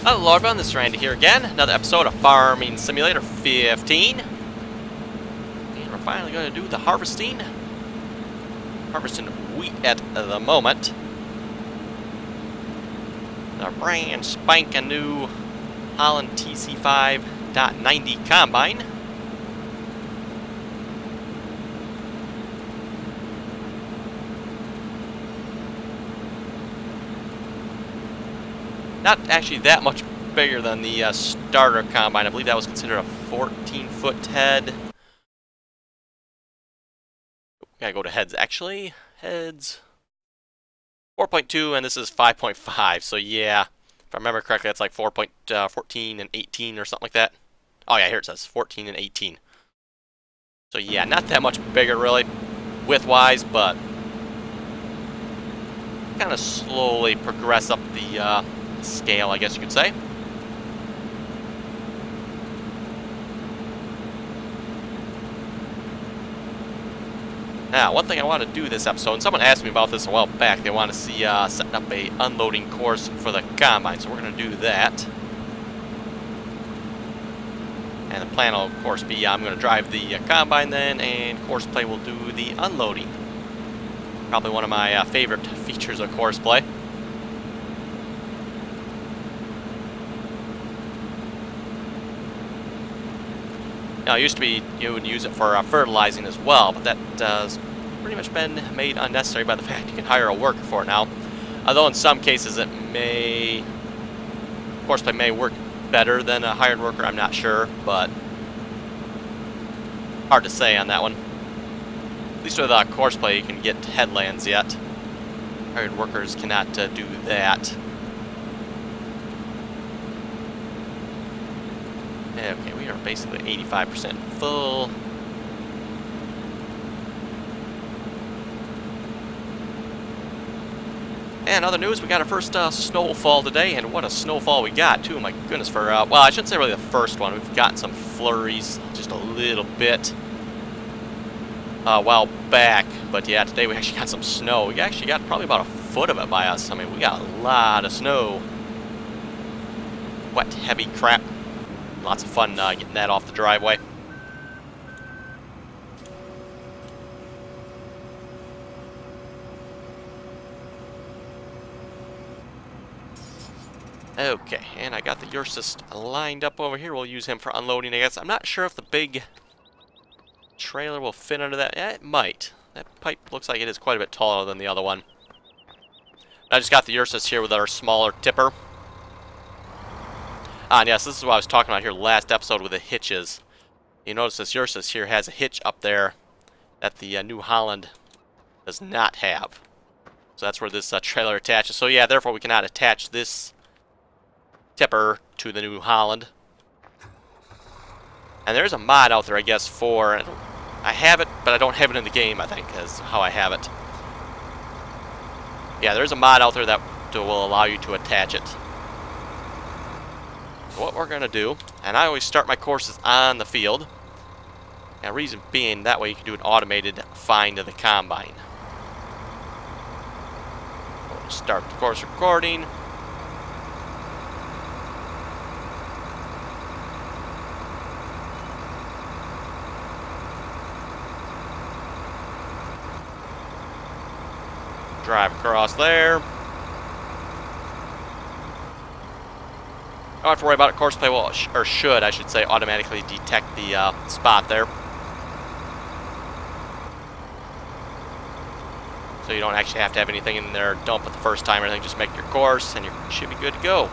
Hello everyone, this is Randy here again. Another episode of Farming Simulator 15. And we're finally going to do the harvesting. Harvesting wheat at the moment. Our brand spanking new Holland TC5.90 combine. Not actually that much bigger than the starter combine. I believe that was considered a 14-foot head. Gotta go to heads actually. Heads 4.2 and this is 5.5. So yeah, if I remember correctly, that's like 4.14 and 18 or something like that. Oh yeah, here it says 14 and 18. So yeah, not that much bigger really, width-wise, but kind of slowly progress up the scale, I guess you could say. Now, one thing I want to do this episode, and someone asked me about this a while back, they want to see setting up a unloading course for the combine, so we're going to do that. And the plan will, of course, be I'm going to drive the combine then, and Courseplay will do the unloading. Probably one of my favorite features of Courseplay. Now, it used to be you would use it for fertilizing as well, but that's pretty much been made unnecessary by the fact you can hire a worker for it now. Although in some cases it may, Courseplay may work better than a hired worker, I'm not sure, but hard to say on that one. At least with Courseplay you can get headlands yet. Hired workers cannot do that. Okay, we are basically 85% full. And other news, we got our first snowfall today, and what a snowfall we got too, my goodness, for, well, I shouldn't say really the first one. We've gotten some flurries just a little bit a while back, but yeah, today we actually got some snow. We actually got probably about a foot of it by us. I mean, we got a lot of snow. Wet, heavy crap. Lots of fun getting that off the driveway. Okay, and I got the Ursus lined up over here. We'll use him for unloading, I guess. I'm not sure if the big trailer will fit under that. Yeah, it might. That pipe looks like it is quite a bit taller than the other one. I just got the Ursus here with our smaller tipper. And yes, this is what I was talking about here last episode with the hitches. You notice this Ursus here has a hitch up there that the New Holland does not have. So that's where this trailer attaches. So yeah, therefore we cannot attach this tipper to the New Holland. And there's a mod out there, I guess, for... I have it, but I don't have it in the game, I think, is how I have it. Yeah, there's a mod out there that will allow you to attach it. What we're going to do, and I always start my courses on the field, and reason being, that way you can do an automated find of the combine. We'll start the course recording. Drive across there. I don't have to worry about it. Courseplay will, or should, I should say, automatically detect the spot there. So you don't actually have to have anything in there, dump it the first time or anything. Just make your course and you should be good to go.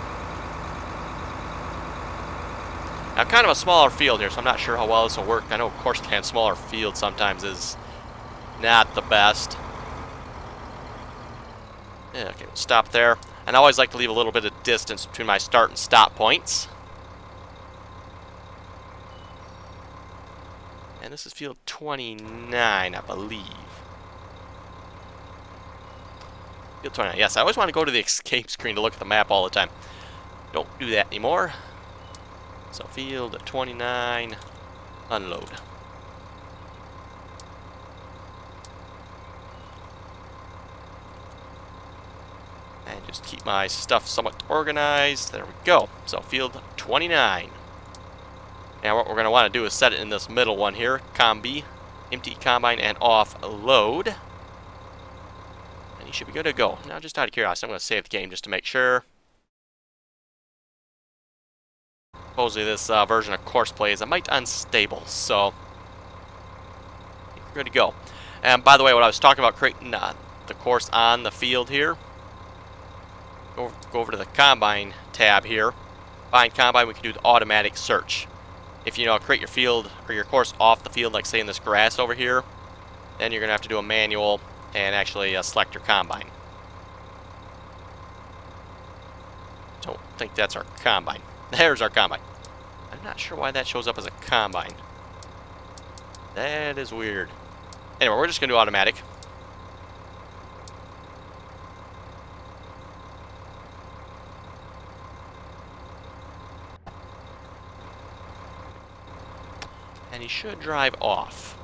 Now, kind of a smaller field here, so I'm not sure how well this will work. I know Courseplay on smaller fields sometimes is not the best. Yeah, okay, we'll stop there. And I always like to leave a little bit of distance between my start and stop points. And this is field 29, I believe. Field 29, yes, I always want to go to the escape screen to look at the map all the time. Don't do that anymore. So field 29, unload. Just keep my stuff somewhat organized. There we go. So field 29. Now what we're going to want to do is set it in this middle one here. Combi, empty combine, and offload. And you should be good to go. Now just out of curiosity, I'm going to save the game just to make sure. Supposedly this version of Courseplay is a mite unstable, so we're good to go. And by the way, what I was talking about creating the course on the field here, go over to the Combine tab here. Find Combine, we can do the automatic search. If you create your field or your course off the field, like say in this grass over here, then you're going to have to do a manual and actually select your Combine. Don't think that's our Combine. There's our Combine. I'm not sure why that shows up as a Combine. That is weird. Anyway, we're just going to do automatic. And he should drive off.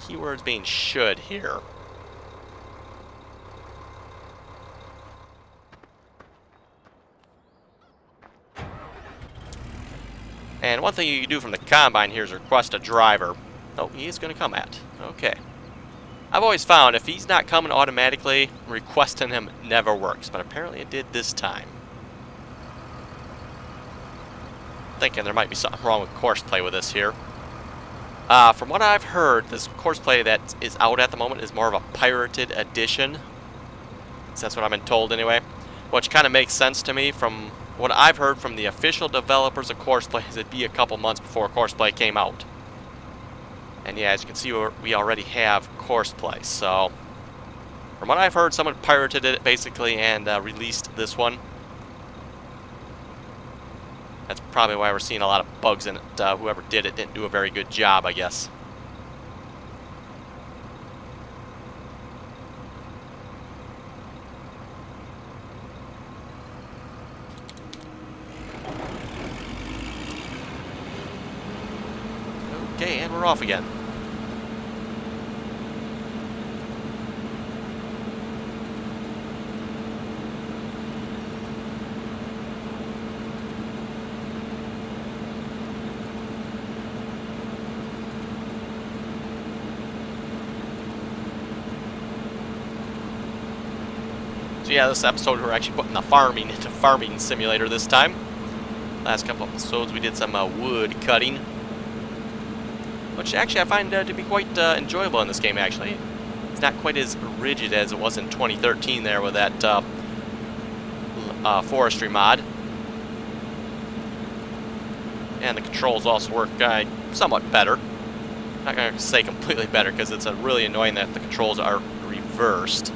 Keywords being should here. And one thing you can do from the Combine here is request a driver. Oh, he is going to come at. Okay. I've always found if he's not coming automatically, requesting him never works. But apparently it did this time. Thinking there might be something wrong with Courseplay with this here. From what I've heard, this Courseplay that is out at the moment is more of a pirated edition. So that's what I've been told anyway. Which kind of makes sense to me from what I've heard from the official developers of Courseplay is it'd be a couple months before Courseplay came out. And yeah, as you can see, we already have Courseplay. So, from what I've heard, someone pirated it basically and released this one. That's probably why we're seeing a lot of bugs in it. Whoever did it didn't do a very good job, I guess. Okay, and we're off again. So yeah, this episode we're actually putting the farming into Farming Simulator this time. Last couple episodes we did some wood cutting, which actually I find to be quite enjoyable in this game actually. It's not quite as rigid as it was in 2013 there with that forestry mod. And the controls also work somewhat better. I'm not going to say completely better because it's really annoying that the controls are reversed.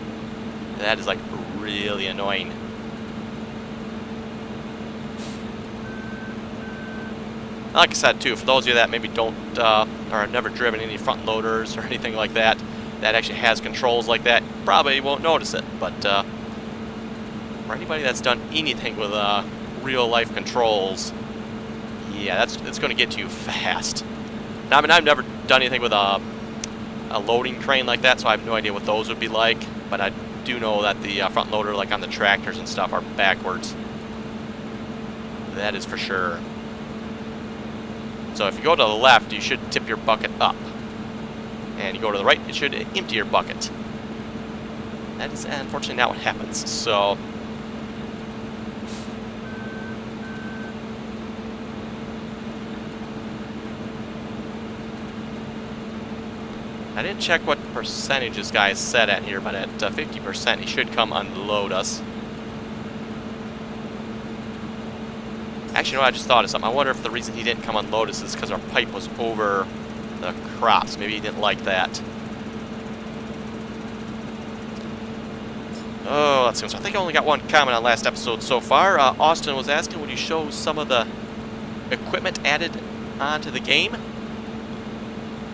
That is like really annoying. Like I said too, for those of you that maybe don't or have never driven any front loaders or anything like that, that actually has controls like that, probably won't notice it. But for anybody that's done anything with real life controls, yeah, it's going to get to you fast. Now, I mean, I've never done anything with a loading crane like that, so I have no idea what those would be like. But I do know that the front loader, like on the tractors and stuff, are backwards. That is for sure. So if you go to the left, you should tip your bucket up. And you go to the right, it should empty your bucket. That is unfortunately not what happens. So I didn't check what percentage this guy is set at here, but at 50% he should come unload us. Actually, you know what, I just thought of something. I wonder if the reason he didn't come unload us is because our pipe was over the crops. Maybe he didn't like that. Oh, let's see. So I think I only got one comment on last episode so far. Austin was asking, would you show some of the equipment added onto the game?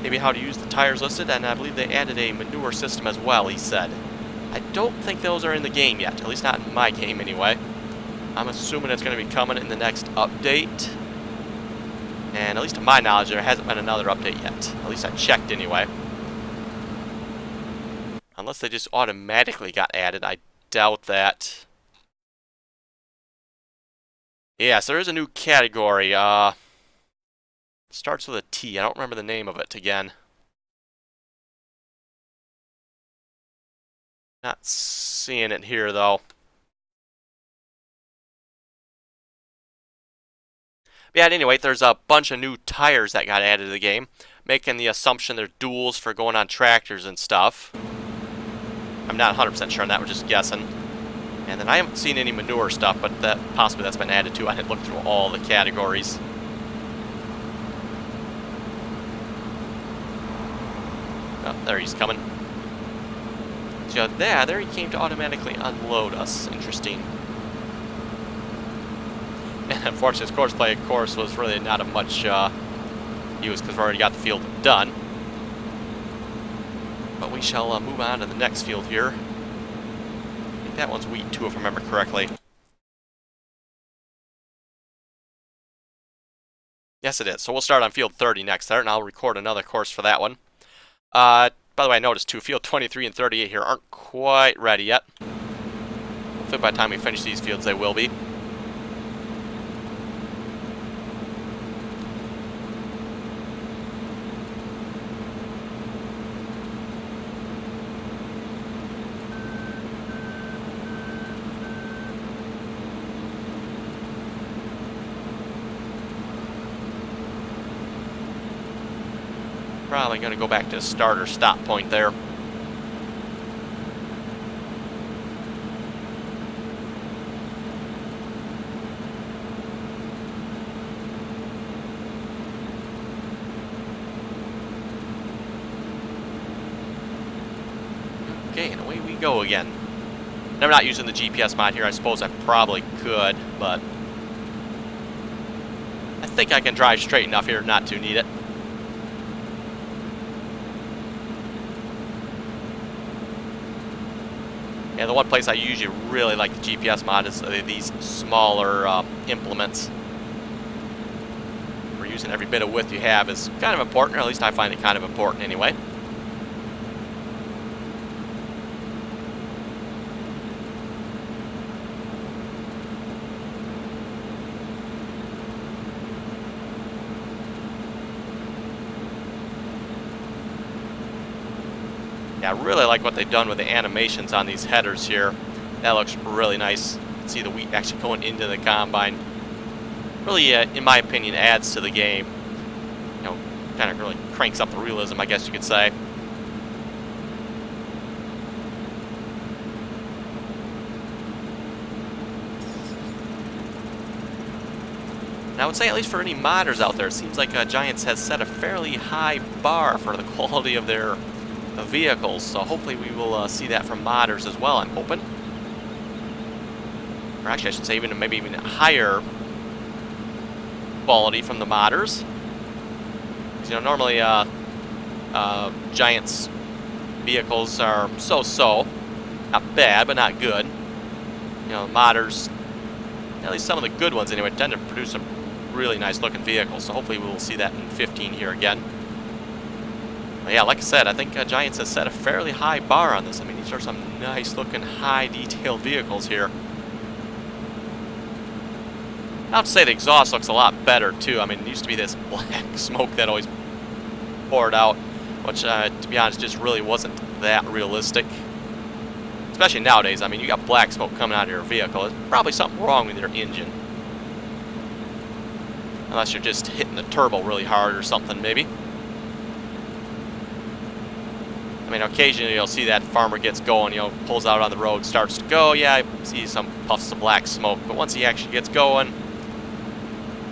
Maybe how to use the tires listed, and I believe they added a manure system as well, he said. I don't think those are in the game yet, at least not in my game anyway. I'm assuming it's going to be coming in the next update. And at least to my knowledge, there hasn't been another update yet. At least I checked anyway. Unless they just automatically got added, I doubt that. Yes, there is a new category. Starts with a T. I don't remember the name of it again. Not seeing it here, though. Yeah, anyway, there's a bunch of new tires that got added to the game, making the assumption they're duals for going on tractors and stuff. I'm not 100% sure on that, we're just guessing. And then I haven't seen any manure stuff, but possibly that's been added too. I didn't look through all the categories. Oh, there he's coming. So there he came to automatically unload us. Interesting. And unfortunately, this Courseplay, of course, was really not of much use because we've already got the field done. But we shall move on to the next field here. I think that one's wheat too, if I remember correctly. Yes, it is. So we'll start on field 30 next there, and I'll record another course for that one. By the way, I noticed too, field 23 and 38 here aren't quite ready yet. Hopefully by the time we finish these fields, they will be. Probably going to go back to the starter stop point there. Okay, and away we go again. And I'm not using the GPS mod here. I suppose I probably could, but I think I can drive straight enough here not to need it. Yeah, the one place I usually really like the GPS mod is these smaller implements. Where using every bit of width you have is kind of important, or at least I find it kind of important anyway. Yeah, I really like what they've done with the animations on these headers here. That looks really nice. You can see the wheat actually going into the combine. Really, in my opinion, adds to the game. You know, kind of really cranks up the realism, I guess you could say. And I would say, at least for any modders out there, it seems like Giants has set a fairly high bar for the quality of their vehicles, so hopefully we will see that from modders as well, I'm hoping. Or actually, I should say maybe even higher quality from the modders. You know, normally Giants vehicles are so-so. Not bad, but not good. You know, modders, at least some of the good ones anyway, tend to produce some really nice looking vehicles, so hopefully we will see that in 15 here again. Yeah, like I said, I think Giants has set a fairly high bar on this. I mean, these are some nice looking high detailed vehicles here. I have to say the exhaust looks a lot better too. I mean, it used to be this black smoke that always poured out, which to be honest just really wasn't that realistic. Especially nowadays. I mean, you got black smoke coming out of your vehicle. There's probably something wrong with your engine. Unless you're just hitting the turbo really hard or something maybe. I mean, occasionally you'll see that farmer gets going, you know, pulls out on the road, starts to go. Yeah, I see some puffs of black smoke, but once he actually gets going,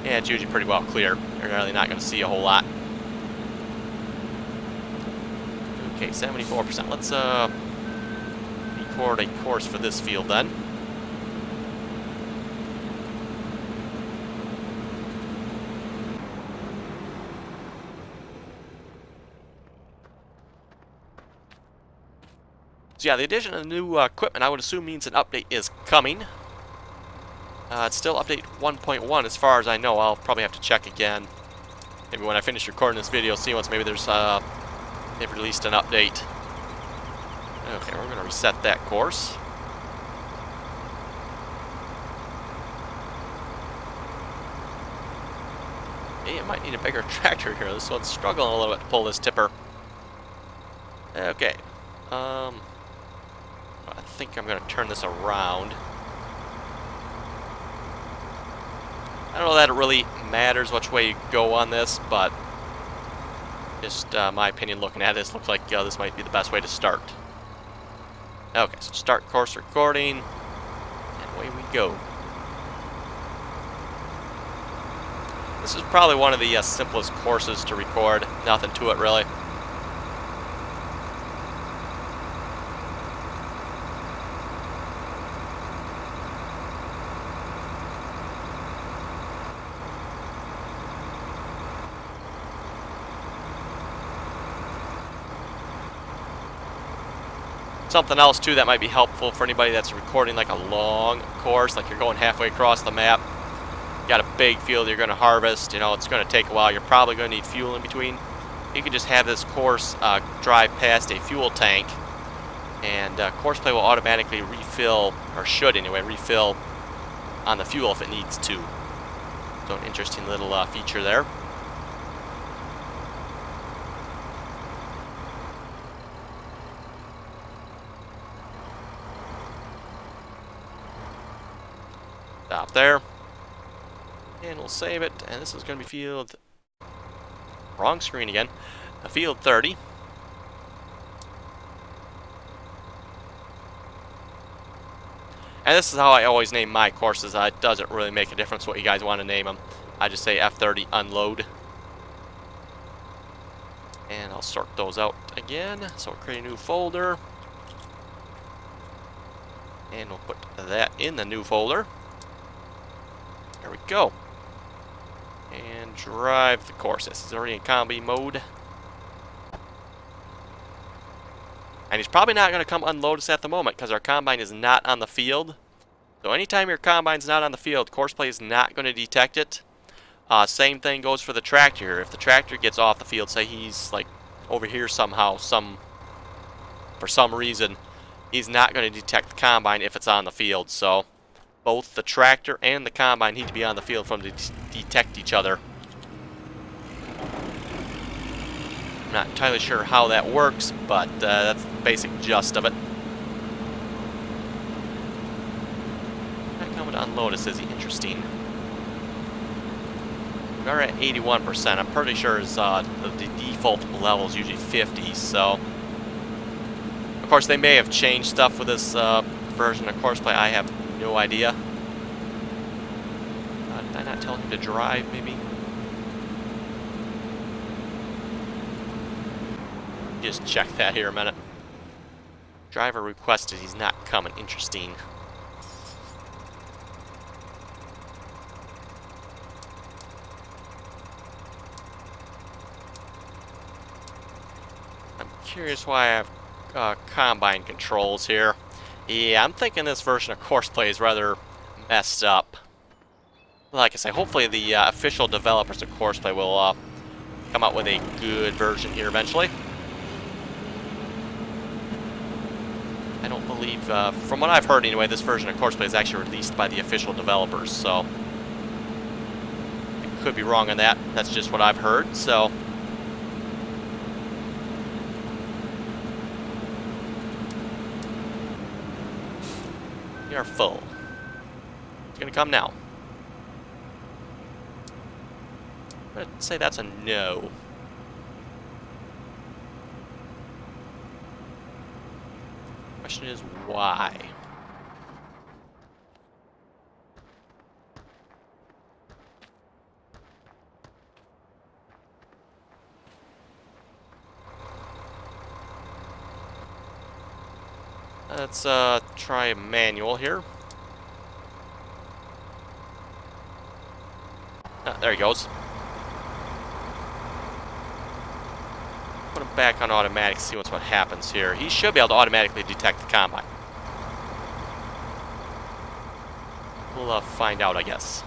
yeah, it's usually pretty well clear. You're really not going to see a whole lot. Okay, 74%. Let's record a course for this field then. So yeah, the addition of new equipment, I would assume, means an update is coming. It's still update 1.1 as far as I know. I'll probably have to check again. Maybe when I finish recording this video, see once maybe there's they've released an update. Okay, we're going to reset that course. It might need a bigger tractor here. This one's struggling a little bit to pull this tipper. Okay. I think I'm going to turn this around. I don't know that it really matters which way you go on this, but just my opinion looking at this, looks like this might be the best way to start. Okay, so start course recording, and away we go. This is probably one of the simplest courses to record. Nothing to it, really. Something else, too, that might be helpful for anybody that's recording like a long course, like you're going halfway across the map. You got a big field you're going to harvest, you know, it's going to take a while. You're probably going to need fuel in between. You can just have this course drive past a fuel tank, and Courseplay will automatically refill, or should anyway, refill on the fuel if it needs to. So an interesting little feature there. Stop there. And we'll save it. And this is going to be field... Wrong screen again. Field 30. And this is how I always name my courses. It doesn't really make a difference what you guys want to name them. I just say F30 unload. And I'll sort those out again. So we'll create a new folder. And we'll put that in the new folder. There we go. And drive the course. This is already in combi mode. And he's probably not going to come unload us at the moment because our combine is not on the field. So anytime your combine's not on the field, Courseplay is not going to detect it. Same thing goes for the tractor here. If the tractor gets off the field, say he's like over here somehow, for some reason, he's not going to detect the combine if it's on the field. So both the tractor and the combine need to be on the field for them to detect each other. I'm not entirely sure how that works, but that's the basic gist of it. Not coming to unload us, is he? Interesting. We're at 81%. I'm pretty sure the default level is usually 50, so... Of course, they may have changed stuff with this version of Courseplay. I have no idea. Did I not tell him to drive, maybe? Just check that here a minute. Driver requested, he's not coming. Interesting. I'm curious why I have combine controls here. Yeah, I'm thinking this version of Courseplay is rather messed up. Like I say, hopefully the official developers of Courseplay will come out with a good version here eventually. I don't believe, from what I've heard anyway, this version of Courseplay is actually released by the official developers, so I could be wrong on that. That's just what I've heard, so... We are full. It's gonna come now. I'm gonna say that's a no. Question is why? Let's try a manual here. There he goes. Put him back on automatic, see what happens here. He should be able to automatically detect the combine. We'll find out, I guess.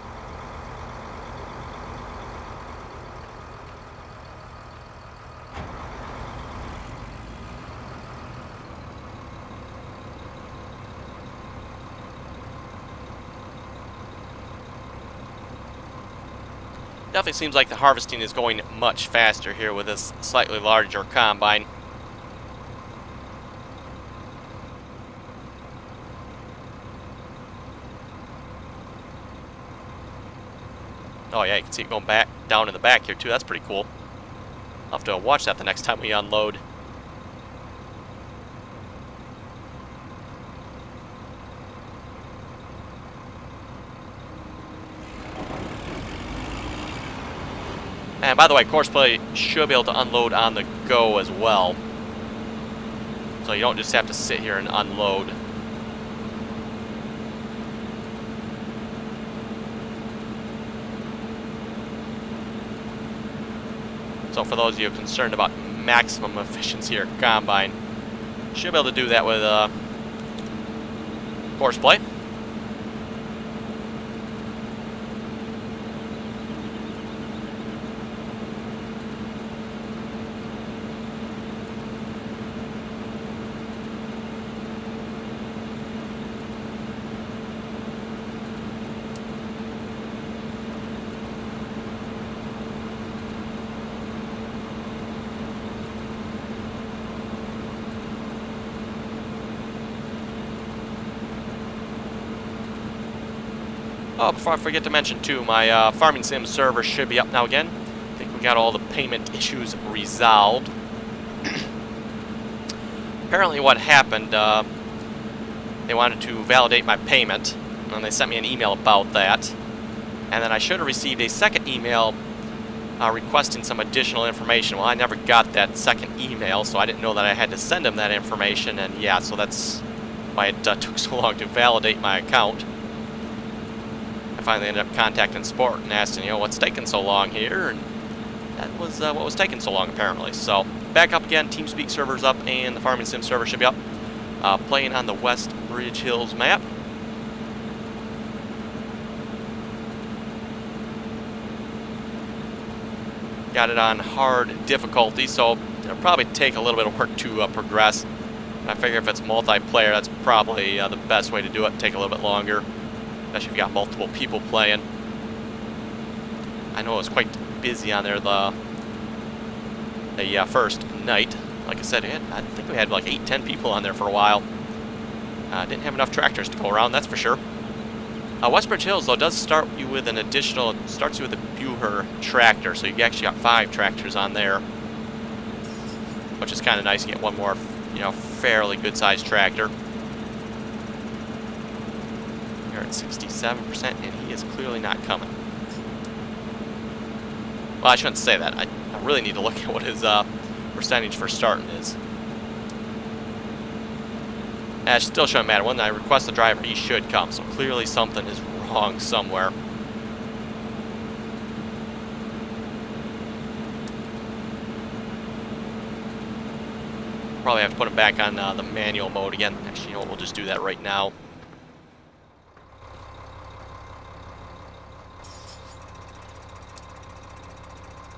Definitely seems like the harvesting is going much faster here with this slightly larger combine. Oh yeah, you can see it going back down in the back here too. That's pretty cool. I'll have to watch that the next time we unload. And by the way, Courseplay should be able to unload on the go as well. So you don't just have to sit here and unload. So for those of you concerned about maximum efficiency or combine, you should be able to do that with Courseplay. Oh, before I forget to mention too, my farming sim server should be up now again. I think we got all the payment issues resolved. Apparently what happened, they wanted to validate my payment, and they sent me an email about that. And then I should have received a second email requesting some additional information. Well, I never got that second email, so I didn't know that I had to send them that information, and yeah, so that's why it took so long to validate my account. Finally ended up contacting support and asking, you know, what's taking so long here, and that was what was taking so long apparently. So back up again, TeamSpeak server's up, and the farming sim server should be up. Playing on the West Bridge Hills map. Got it on hard difficulty, so it'll probably take a little bit of work to progress. I figure if it's multiplayer, that's probably the best way to do it. Take a little bit longer. Especially if you've got multiple people playing. I know it was quite busy on there the first night. Like I said, I think we had like 8-10 people on there for a while. Didn't have enough tractors to go around, that's for sure. Westbridge Hills, though, does start you with an additional, it starts you with a Bjornholm tractor, so you actually got 5 tractors on there. Which is kind of nice, you get one more, you know, fairly good-sized tractor. We're at 67%, and he is clearly not coming. Well, I shouldn't say that. I really need to look at what his percentage for starting is. It still shouldn't matter. When I request the driver, he should come, so clearly something is wrong somewhere. Probably have to put him back on the manual mode again. Actually, you know what? We'll just do that right now.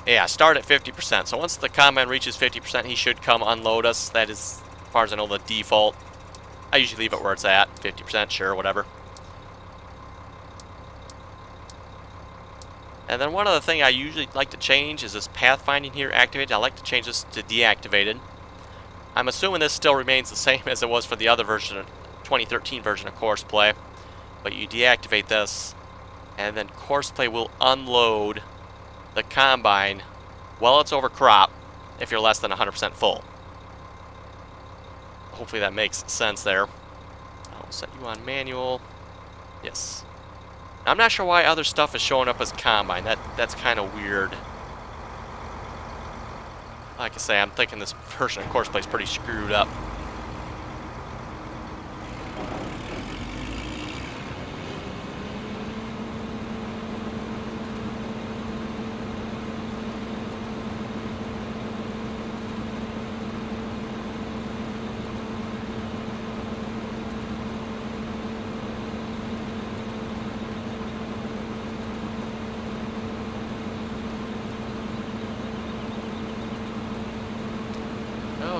Yeah, start at 50%. So once the combine reaches 50%, he should come unload us. That is, as far as I know, the default. I usually leave it where it's at. 50%, sure, whatever. And then one other thing I usually like to change is this pathfinding here activated. I like to change this to deactivated. I'm assuming this still remains the same as it was for the other version, 2013 version of Courseplay. But you deactivate this, and then Courseplay will unload the combine while it's over crop if you're less than 100% full. Hopefully that makes sense there. I'll set you on manual. Yes. Now, I'm not sure why other stuff is showing up as combine. That's kind of weird. Like I say, I'm thinking this version of Courseplay is pretty screwed up.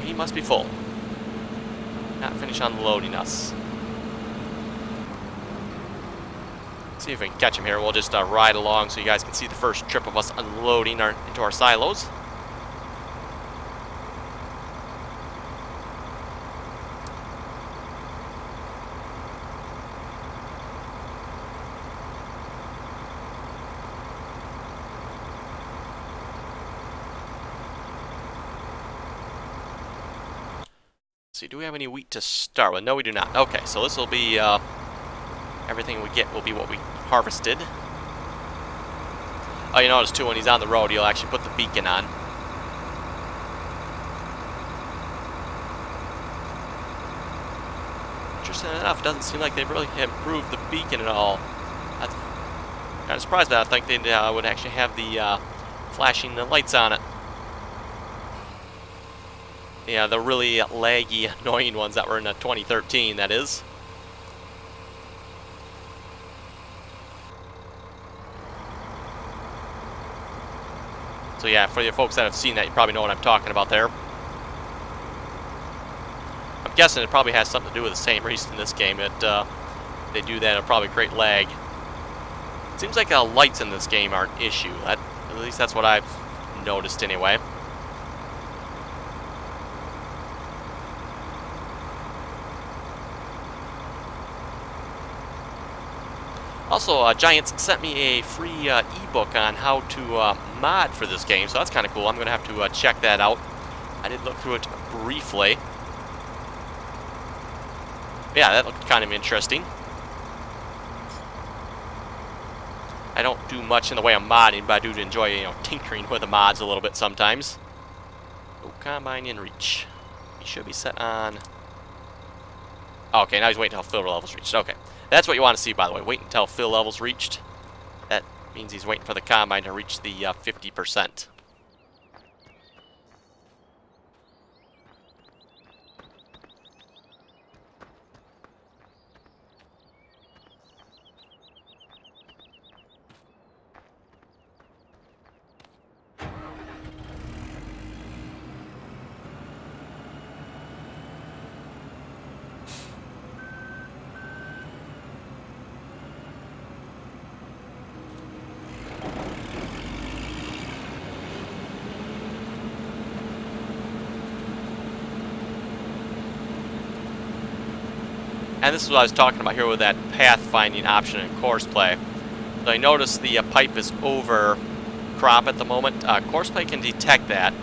He must be full. Not finished unloading us. See if we can catch him here. We'll just ride along so you guys can see the first trip of us unloading into our silos. Let's see, do we have any wheat to start with? No, we do not. Okay, so this will be everything we get will be what we harvested. Oh, you notice too, when he's on the road, he'll actually put the beacon on. Interesting enough, it doesn't seem like they've really improved the beacon at all. I'm kind of surprised, but I think they would actually have the flashing the lights on it. Yeah, the really laggy, annoying ones that were in 2013, that is. So yeah, for the folks that have seen that, you probably know what I'm talking about there. I'm guessing it probably has something to do with the same reason in this game. They do that, it'll probably create lag. It seems like lights in this game are an issue. At least that's what I've noticed anyway. Also, Giants sent me a free ebook on how to mod for this game, so that's kind of cool. I'm going to have to check that out. I did look through it briefly. Yeah, that looked kind of interesting. I don't do much in the way of modding, but I do enjoy, you know, tinkering with the mods a little bit sometimes. Oh, combine in reach. He should be set on... Okay, now he's waiting until fill level's reached. Okay. That's what you want to see, by the way. Wait until fill level's reached. That means he's waiting for the combine to reach the 50%. And this is what I was talking about here with that pathfinding option in Courseplay. So I notice the pipe is over crop at the moment. Courseplay can detect that,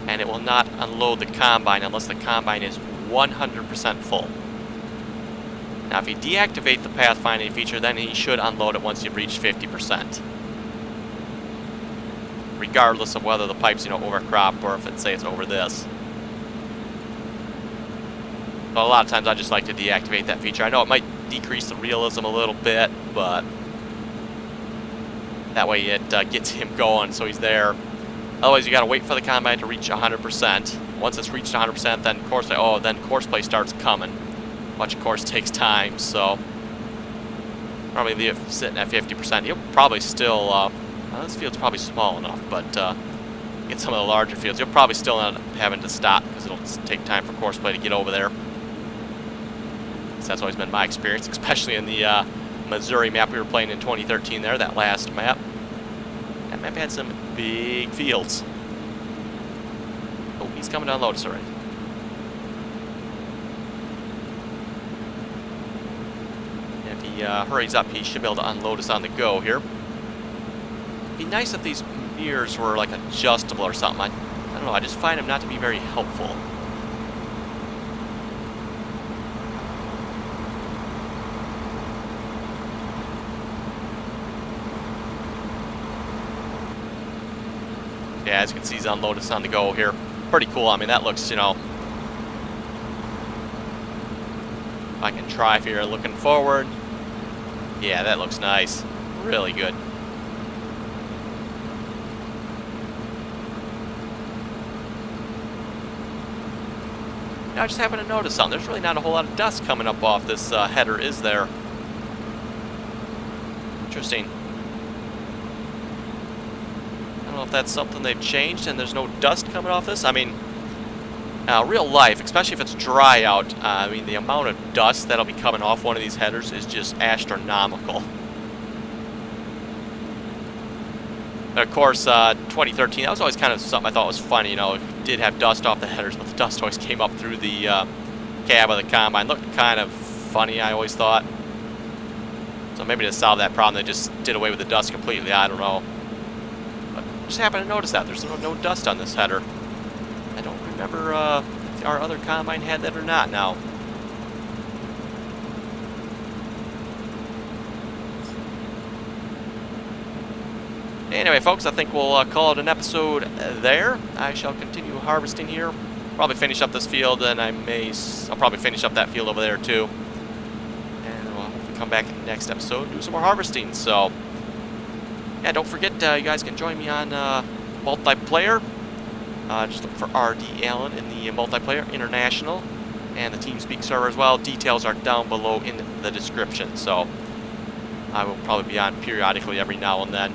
and it will not unload the combine unless the combine is 100% full. Now if you deactivate the pathfinding feature, then he should unload it once you've reached 50%. Regardless of whether the pipe's, you know, over crop or if it's over this. So a lot of times I just like to deactivate that feature. I know it might decrease the realism a little bit, but that way it gets him going so he's there. Otherwise you gotta wait for the combine to reach 100%. Once it's reached 100%, then Courseplay starts coming. Which of course takes time, so probably leave it sitting at 50%. You'll probably still, well, this field's probably small enough, but get some of the larger fields, you'll probably still end up having to stop because it'll take time for Courseplay to get over there. That's always been my experience, especially in the Missouri map we were playing in 2013 there, that last map. That map had some big fields. Oh, he's coming to unload us already. If he hurries up, he should be able to unload us on the go here. It'd be nice if these mirrors were like adjustable or something. I don't know, I just find them not to be very helpful. Yeah, as you can see, he's unloaded us on the go here. Pretty cool. I mean, that looks, you know... If I can try if you're looking forward. Yeah, that looks nice. Really good. Now, I just happened to notice something. There's really not a whole lot of dust coming up off this header, is there? Interesting. I don't know if that's something they've changed and there's no dust coming off this. I mean, real life, especially if it's dry out, I mean, the amount of dust that'll be coming off one of these headers is just astronomical. And of course, 2013, that was always kind of something I thought was funny. You know, it did have dust off the headers, but the dust always came up through the cab of the combine. Looked kind of funny, I always thought. So maybe to solve that problem, they just did away with the dust completely. I don't know. But just happened to notice that there's no dust on this header. I don't remember if our other combine had that or not now. Anyway, folks, I think we'll call it an episode there. I shall continue harvesting here. Probably finish up this field, and I'll probably finish up that field over there too. And we'll hopefully come back in the next episode and do some more harvesting. So, yeah, don't forget, you guys can join me on multiplayer. Just look for RDAllen in the multiplayer international, and the TeamSpeak server as well. Details are down below in the description. So, I will probably be on periodically every now and then.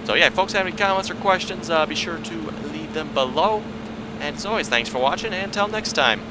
So yeah, if folks have any comments or questions, be sure to leave them below. And as always, thanks for watching, and until next time.